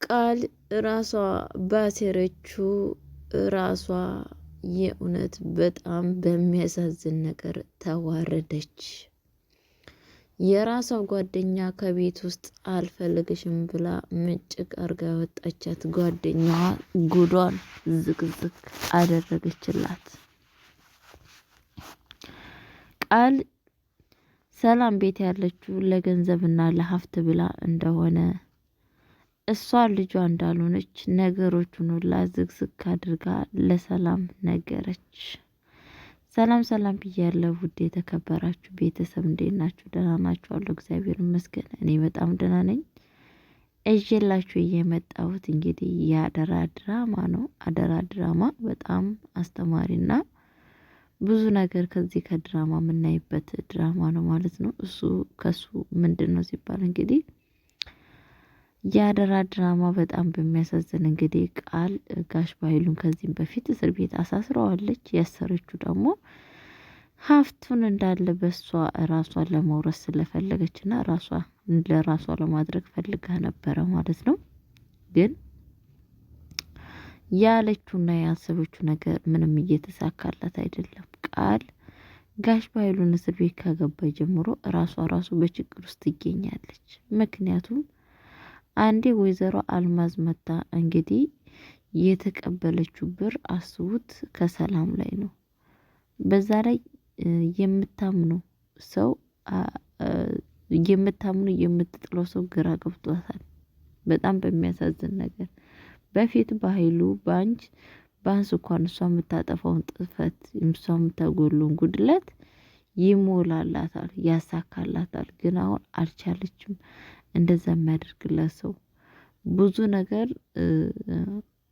ቃል ራሷ ባሴረችው ራሷ የእውነት በጣም በሚያሳዝን ነገር ተዋረደች። የራሷ ጓደኛ ከቤት ውስጥ አልፈልግሽም ብላ ምጭቅ አርጋ ወጣቻት። ጓደኛዋ ጉዷን ዝቅዝቅ አደረገችላት። ቃል ሰላም ቤት ያለችው ለገንዘብና ለሀብት ብላ እንደሆነ እሷ ልጇ እንዳልሆነች ነገሮቹን ሁላ ዝግዝግ አድርጋ ለሰላም ነገረች። ሰላም ሰላም ብያለሁ ውድ የተከበራችሁ ቤተሰብ እንዴት ናችሁ? ደህና ናችሁ? አለሁ እግዚአብሔር ይመስገን እኔ በጣም ደህና ነኝ። እዤላችሁ የመጣሁት እንግዲህ የአደራ ድራማ ነው። አደራ ድራማ በጣም አስተማሪና ብዙ ነገር ከዚህ ከድራማ የምናይበት ድራማ ነው ማለት ነው። ከሱ ምንድን ነው ሲባል እንግዲህ የአደራ ድራማ በጣም በሚያሳዝን እንግዲህ ቃል ጋሽ ባይሉን ከዚህም በፊት እስር ቤት አሳስረዋለች። ያሰረችው ደግሞ ሀብቱን እንዳለ በሷ ራሷን ለመውረስ ስለፈለገችና ለራሷ ለማድረግ ፈልጋ ነበረ ማለት ነው። ግን ያለችውና ያሰበችው ነገር ምንም እየተሳካላት አይደለም። ቃል ጋሽ ባይሉን እስር ቤት ካገባ ጀምሮ ራሱ በችግር ውስጥ ትገኛለች። ምክንያቱም አንዴ ወይዘሮ አልማዝ መታ እንግዲህ የተቀበለችው ብር አስቡት ከሰላም ላይ ነው። በዛ ላይ የምታምኑ ሰው የምትጥለው ሰው ግራ ገብቷታል። በጣም በሚያሳዝን ነገር በፊት በኃይሉ ባንስ እንኳን እሷ የምታጠፋውን ጥፈት እሷ የምታጎለውን ጉድለት ይሞላላታል፣ ያሳካላታል። ግን አሁን አልቻለችም። እንደዛ የሚያደርግላት ሰው ብዙ ነገር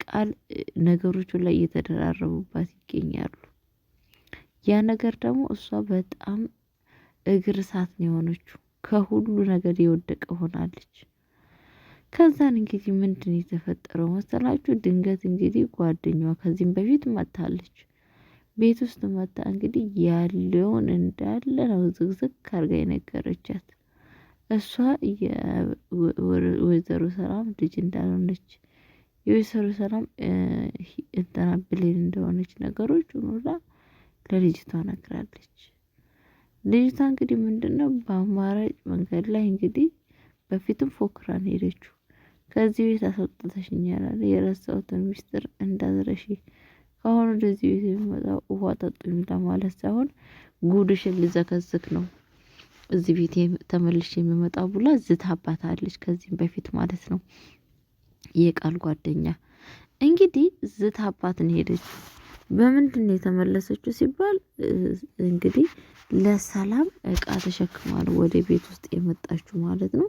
ቃል ነገሮቹ ላይ እየተደራረቡባት ይገኛሉ። ያ ነገር ደግሞ እሷ በጣም እግር እሳት ነው የሆነችው። ከሁሉ ነገር የወደቀ ሆናለች። ከዛን እንግዲህ ምንድን የተፈጠረው መሰላችሁ? ድንገት እንግዲህ ጓደኛዋ ከዚህም በፊት መታለች። ቤት ውስጥ መታ እንግዲህ ያለውን እንዳለ ነው ዝግዝግ አርጋ የነገረቻት። እሷ የወይዘሮ ሰላም ልጅ እንዳልሆነች የወይዘሮ ሰላም እንትና ብሌን እንደሆነች ነገሮች ሁላ ለልጅቷ ነግራለች። ልጅቷ እንግዲህ ምንድነው በአማራጭ መንገድ ላይ እንግዲህ በፊትም ፎክራን ሄደችው። ከዚህ ቤት አስወጥተሽኛል አለ የረሳሁትን ሚስጥር እንዳትረሺ፣ ከአሁን ወደዚህ ቤት የሚመጣው ውሃ ጠጡኝ ለማለት ሳይሆን ጉድሽን ልዘከዝክ ነው እዚህ ቤት ተመልሼ የሚመጣው ብላ ዝታባታለች። ከዚህም በፊት ማለት ነው። የቃል ጓደኛ እንግዲህ ዝታባትን ሄደች። በምንድን ነው የተመለሰችው ሲባል እንግዲህ ለሰላም እቃ ተሸክማ ነው ወደ ቤት ውስጥ የመጣችው ማለት ነው።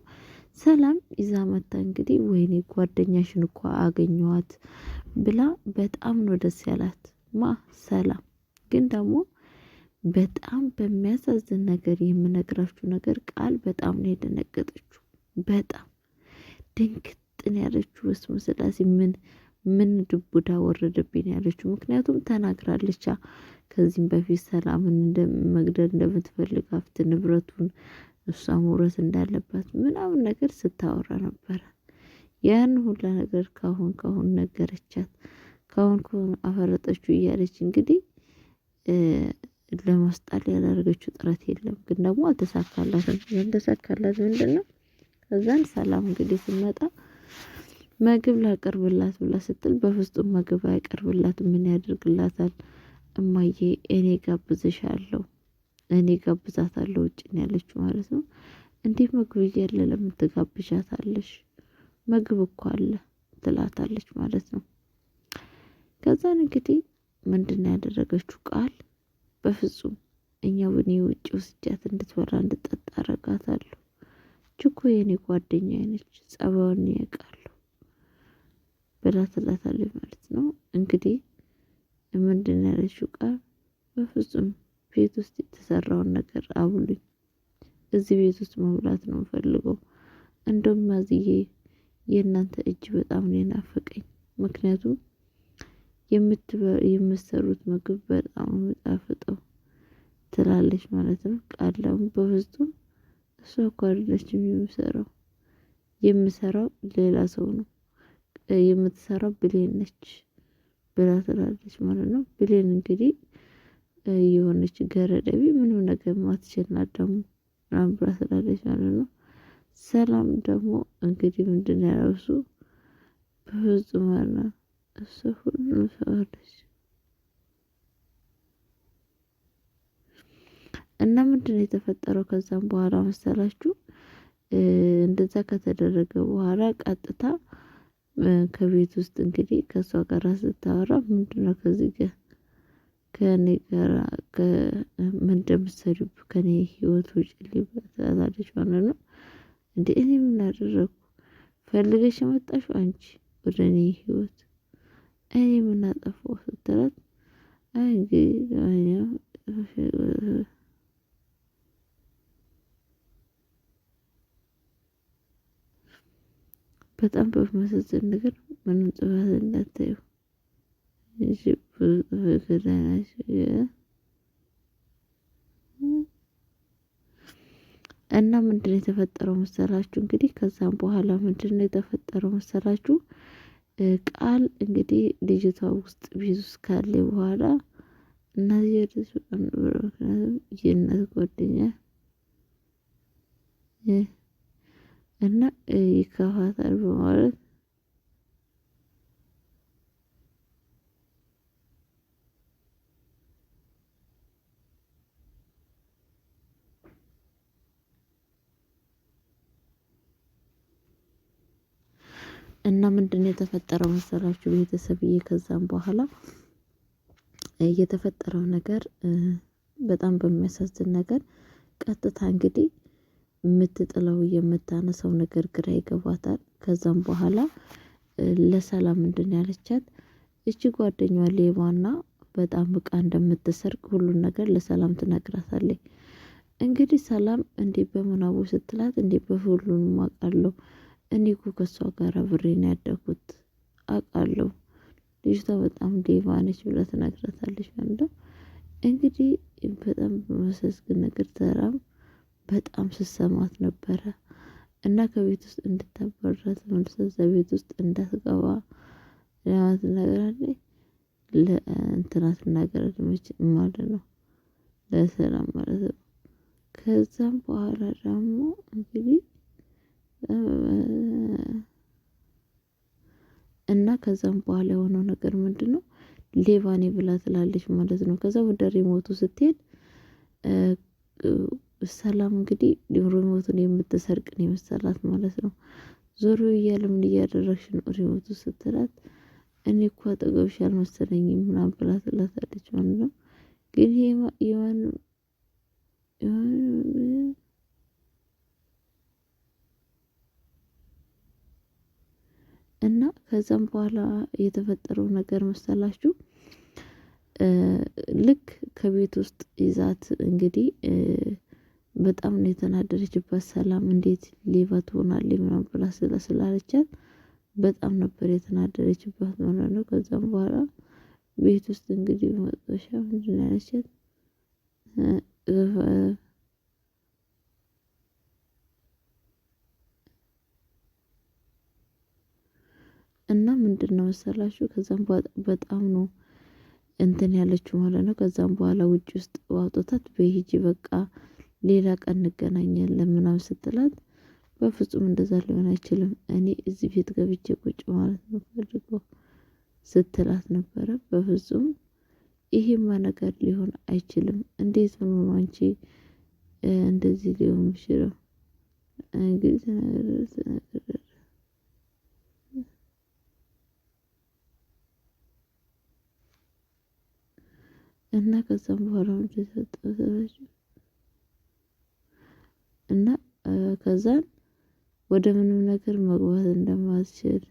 ሰላም ይዛ መታ እንግዲህ ወይኔ ጓደኛሽን እኮ አገኘኋት ብላ በጣም ነው ደስ ያላት ሰላም። ግን ደግሞ በጣም በሚያሳዝን ነገር የምነግራችሁ ነገር ቃል በጣም ነው የደነገጠችው። በጣም ድንግጥን ያለችው በስመ ስላሴ ምን ድቡዳ ወረደብኝ ያለችው። ምክንያቱም ተናግራለች ከዚህም በፊት ሰላምን መግደል እንደምትፈልግ ሀብት ንብረቱን እሷ መውረስ እንዳለባት ምናምን ነገር ስታወራ ነበረ። ያን ሁላ ነገር ካሁን ነገረቻት። ካሁን አፈረጠችው እያለች እንግዲህ ለማስጣል ያላደረገችው ጥረት የለም። ግን ደግሞ አልተሳካላትም። ያልተሳካላት ምንድነው? ከዛን ሰላም እንግዲህ ስመጣ ምግብ ላቀርብላት ብላ ስትል በፍጹም ምግብ አይቀርብላትም። ምን ያደርግላታል? እማዬ እኔ ጋብዝሻለሁ፣ እኔ ጋብዛታለሁ ውጭ ነው ያለችው ማለት ነው። እንዲህ ምግብ እያለ ለምን ትጋብዣታለሽ? ምግብ እኮ አለ ትላታለች ማለት ነው። ከዛን እንግዲህ ምንድነው ያደረገችው ቃል? በፍጹም እኔ ውጭ ወስጃት እንድትበላ እንድትጠጣ አረጋታለሁ። ችኮ የኔ ጓደኛ ነች፣ ጸባዩን ያውቃለሁ ብላ ትላታለች ማለት ነው። እንግዲህ ምንድነው ያለችው ቃል? በፍጹም ቤት ውስጥ የተሰራውን ነገር አብሉኝ፣ እዚህ ቤት ውስጥ መብላት ነው የምፈልገው። እንደውም አዝዬ የእናንተ እጅ በጣም ነው የናፈቀኝ፣ ምክንያቱም የምትሰሩት ምግብ በጣም የሚጣፍጠው ትላለች ማለት ነው። ቃለም በፍጹም እሷ እኮ አይደለችም የምሰራው ሌላ ሰው ነው። የምትሰራው ብሌን ነች ብላ ትላለች ማለት ነው። ብሌን እንግዲህ የሆነች ገረደቢ ምንም ነገር ማትችል ናት ደግሞ ምናምን ብላ ትላለች ማለት ነው። ሰላም ደግሞ እንግዲህ ምንድን ነው ያለው እሱ በፍጹም አለ እሱ ሁሉንም ሰዋለች እና ምንድን ነው የተፈጠረው ከዛም በኋላ መሰላችሁ? እንደዛ ከተደረገ በኋላ ቀጥታ ከቤት ውስጥ እንግዲህ ከእሷ ጋር ስታወራ ምንድነው ከዚህ ጋር ከእኔ ጋር ምን እንደምትሰሪው ከእኔ ህይወት ውጪልኝ ትላታለች ማለት ነው። እንዴ እኔ ምን አደረኩ? ፈልገሽ የመጣሽው አንቺ ወደ እኔ ህይወት እኔ ምን አጠፋሁ ስትላት አይ እንግዲህ በጣም በሚያሳዝን ነገር ምንም ጥፋት እንዳታዩ እንጂ ብዙ እና ምንድነው የተፈጠረው መሰላችሁ? እንግዲህ ከዛም በኋላ ምንድነው የተፈጠረው መሰላችሁ? ቃል እንግዲህ ልጅቷ ውስጥ ቤት ውስጥ ካለ በኋላ እነዚህ ወደሱ የእናት ጓደኛ እና ይከፋታል በማለት እና ምንድነው የተፈጠረው መሰላችሁ ቤተሰብዬ? ከዛም በኋላ የተፈጠረው ነገር በጣም በሚያሳዝን ነገር ቀጥታ እንግዲህ የምትጥለው የምታነሳው ነገር ግራ ይገባታል። ከዛም በኋላ ለሰላም ምንድነው ያለቻት? እቺ ጓደኛዋ ሌባና በጣም እቃ እንደምትሰርቅ ሁሉን ነገር ለሰላም ትነግራታለች። እንግዲህ ሰላም እንዴ በምናቡ ስትላት እንዴ በሁሉንም አውቃለሁ እኔ እኮ ከሷ ጋር አብሬ ነው ያደኩት አውቃለሁ ልጅቷ በጣም ሌባ ነች ብላ ትነግራታለች ማለት ነው። እንግዲህ በጣም በሚያሳዝን ነገር ሰላም በጣም ስትሰማት ነበረ እና ከቤት ውስጥ እንድታባርራት ተመልሳ እዛ ቤት ውስጥ እንዳትገባ ለማለት ትነግራለች። ለእንትና ትናገራለች ማለት ነው ለሰላም ማለት ነው። ከዛም በኋላ ደግሞ እንግዲህ እና ከዛም በኋላ የሆነው ነገር ምንድነው? ሌባ ነኝ ብላ ትላለች ማለት ነው። ከዛ ወደ ሪሞቱ ስትሄድ ሰላም እንግዲህ ሪሞቱን የምትሰርቅ ነው የመሰላት ማለት ነው። ዞሮ እያለ ምን እያደረግሽ ነው ሪሞቱ ስትላት እኔ እኮ አጠገብሽ አልመሰለኝም ምናምን ብላ ትላታለች ማለት ነው። ግን ይሄ የማንም እና ከዛም በኋላ የተፈጠረው ነገር መሰላችሁ? ልክ ከቤት ውስጥ ይዛት እንግዲህ በጣም ነው የተናደደችባት። ሰላም እንዴት ሌባ ትሆናለች ምናምን ብላ ስላለቻት በጣም ነበር የተናደደችባት ማለት ነው። ከዛም በኋላ ቤት ውስጥ እንግዲህ መጥበሻ ምንድን ነው ያለቻት? እና ምንድነው መሰላችሁ? ከዛም በጣም ነው እንትን ያለችው ማለት ነው። ከዛም በኋላ ውጭ ውስጥ አውጥታት በሂጂ በቃ ሌላ ቀን እንገናኛለን ምናምን ስትላት በፍጹም እንደዛ ሊሆን አይችልም እኔ እዚህ ቤት ገብቼ ቁጭ ማለት ነው ፈልገው ስትላት ነበረ። በፍጹም ይሄማ ነገር ሊሆን አይችልም እንዴት ሆኖ ነው አንቺ እንደዚህ ሊሆን የሚችለው? እንግዲህ ነገር እና ከዛም በኋላ ምንድን ተሰጠች እና ከዛን ወደ ምንም ነገር መግባት እንደማትችል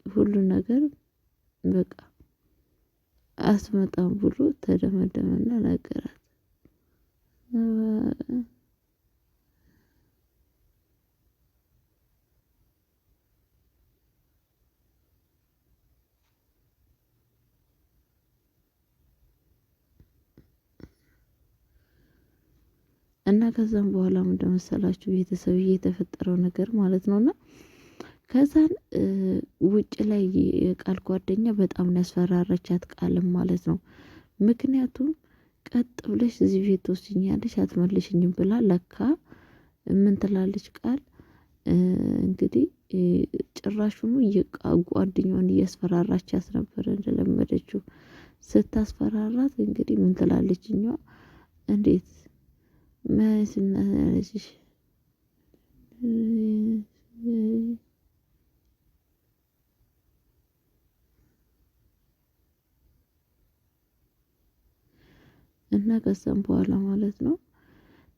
ሁሉ ነገር በቃ አትመጣም ብሎ ተደመደመና ነገራት። እና ከዛም በኋላ ምንድን መሰላችሁ ቤተሰብዬ የተፈጠረው ነገር ማለት ነውና ከዛን ውጭ ላይ የቃል ጓደኛ በጣም ያስፈራረቻት ቃልም ማለት ነው። ምክንያቱም ቀጥ ብለሽ እዚህ ቤት ትወስኛለሽ አትመልሽኝም ብላ ለካ ምን ትላለች ቃል እንግዲህ ጭራሹኑ ጓደኛዋን እያስፈራራቻት ነበረ እንደለመደችው። ስታስፈራራት እንግዲህ ምን ትላለች እኛዋ እንዴት መስናለችሽ እና ከዛም በኋላ ማለት ነው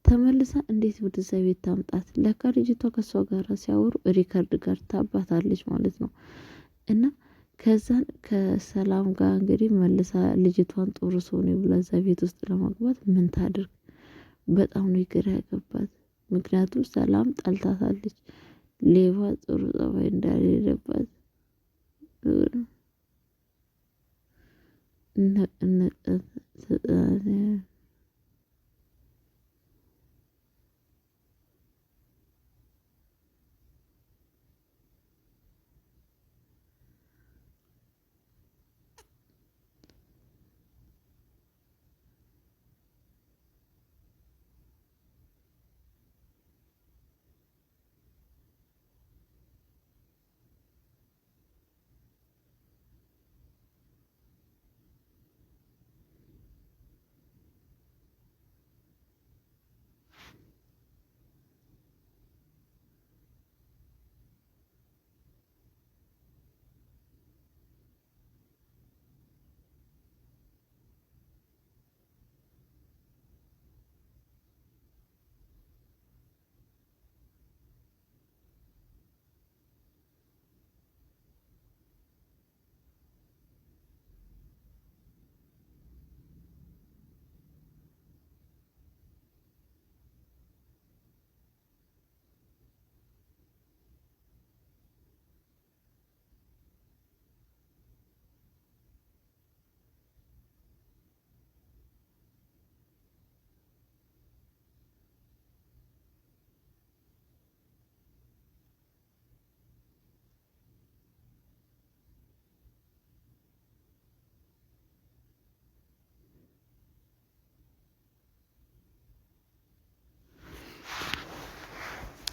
ተመልሳ እንዴት ወደዛ ቤት ታምጣት? ለካ ልጅቷ ከሷ ጋር ሲያወሩ ሪከርድ ጋር ታባታለች ማለት ነው። እና ከዛን ከሰላም ጋር እንግዲህ መልሳ ልጅቷን ጥሩ ሰው ነው ብላ እዛ ቤት ውስጥ ለማግባት ምን ታድርግ? በጣም ነው ግራ ያገባት። ምክንያቱም ሰላም ጠልታታለች። ሌባ ጥሩ ጸባይ እንደሌለባት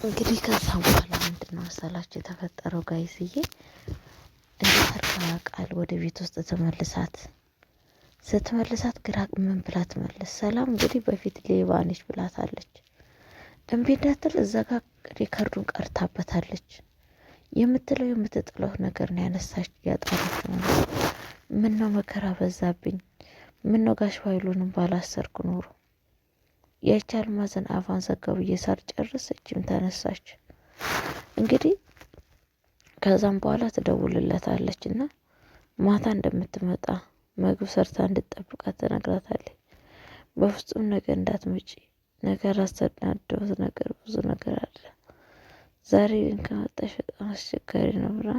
እንግዲህ ከዛ በኋላ ምንድነው መሰላችሁ የተፈጠረው ጋይስዬ? እንዴት አርጋ ቃል ወደ ቤት ውስጥ ስትመልሳት ግራ ምን ብላ ትመልስ? ሰላም እንግዲህ በፊት ሌባ ነች ብላታለች። እምቢ እንዳትል እዛ ጋር ሪከርዱን ቀርታበታለች። የምትለው የምትጥለው ነገር ነው ያነሳች ያጣለች ማለት። ምን ነው መከራ በዛብኝ፣ ምን ነው ጋሽ ኃይሉንም ባላሰርኩ ኖሮ የቻል ማዘን አፋን ዘጋው እየሳር ጨርሰችም ተነሳች። እንግዲህ ከዛም በኋላ ትደውልለታለች እና ማታ እንደምትመጣ ምግብ ሰርታ እንድትጠብቃት ትነግራታለች። በፍጹም ነገር እንዳትመጪ፣ ነገር አስተናደውት ነገር ብዙ ነገር አለ። ዛሬ ግን ከመጣሽ በጣም አስቸጋሪ ነው ብላ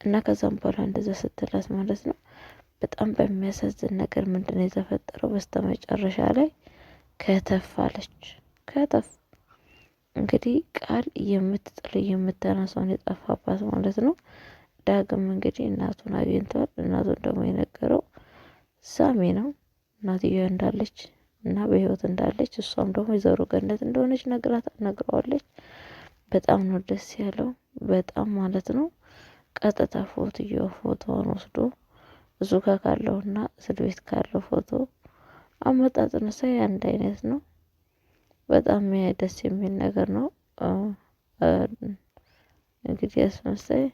እና ከዛም በኋላ እንደዛ ስትላት ማለት ነው በጣም በሚያሳዝን ነገር ምንድነው የተፈጠረው? በስተመጨረሻ ላይ ከተፋለች። ከተፍ እንግዲህ ቃል የምትጥል የምታነሳውን የጠፋባት ማለት ነው። ዳግም እንግዲህ እናቱን አግኝቷል። እናቱን ደግሞ የነገረው ሳሚ ነው። እናትየዋ እንዳለች እና በህይወት እንዳለች እሷም ደግሞ የዘሩ ገነት እንደሆነች ነግረዋለች። በጣም ነው ደስ ያለው። በጣም ማለት ነው። ቀጥታ ፎቶውን ወስዶ እሱ ጋር ካለውና እስር ቤት ካለው ፎቶ አመጣጥን ሳይ አንድ አይነት ነው። በጣም ደስ የሚል ነገር ነው። እንግዲህ ያስመሳይ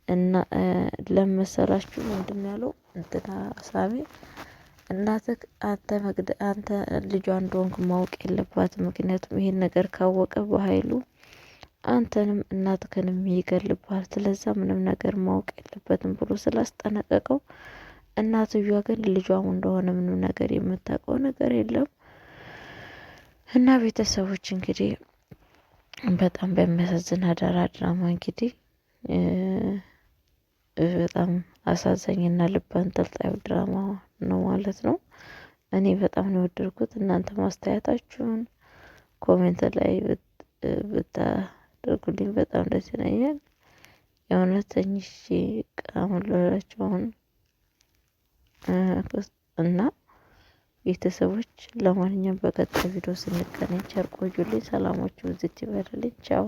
እና ለመሰላችሁ ምንድነው ያለው እንትና ሳሚ እናትህ አንተ ልጇ እንደሆንክ ማወቅ የለባትም። ምክንያቱም ይሄን ነገር ካወቀ በኃይሉ አንተንም እናትህንም ይገልብሃል። ስለዛ ምንም ነገር ማወቅ የለበትም ብሎ ስላስጠነቀቀው፣ እናትየዋ ግን ልጇም እንደሆነ ምንም ነገር የምታውቀው ነገር የለም። እና ቤተሰቦች እንግዲህ በጣም በሚያሳዝን አዳራ ድራማ እንግዲህ በጣም አሳዛኝና ልብ አንጠልጣዩ ድራማ ነው ማለት ነው። እኔ በጣም ነው የወደድኩት። እናንተ ማስተያየታችሁን ኮሜንት ላይ ብታደርጉልኝ በጣም ደስ ይለኛል። የእውነት ተኝቼ አሁን ልበላችሁ አሁን እና ቤተሰቦች ለማንኛውም በቀጣይ ቪዲዮ ስንገናኝ ቸር ቆዩልኝ። ሰላማችሁ ብዝት ይበልልኝ። ቻው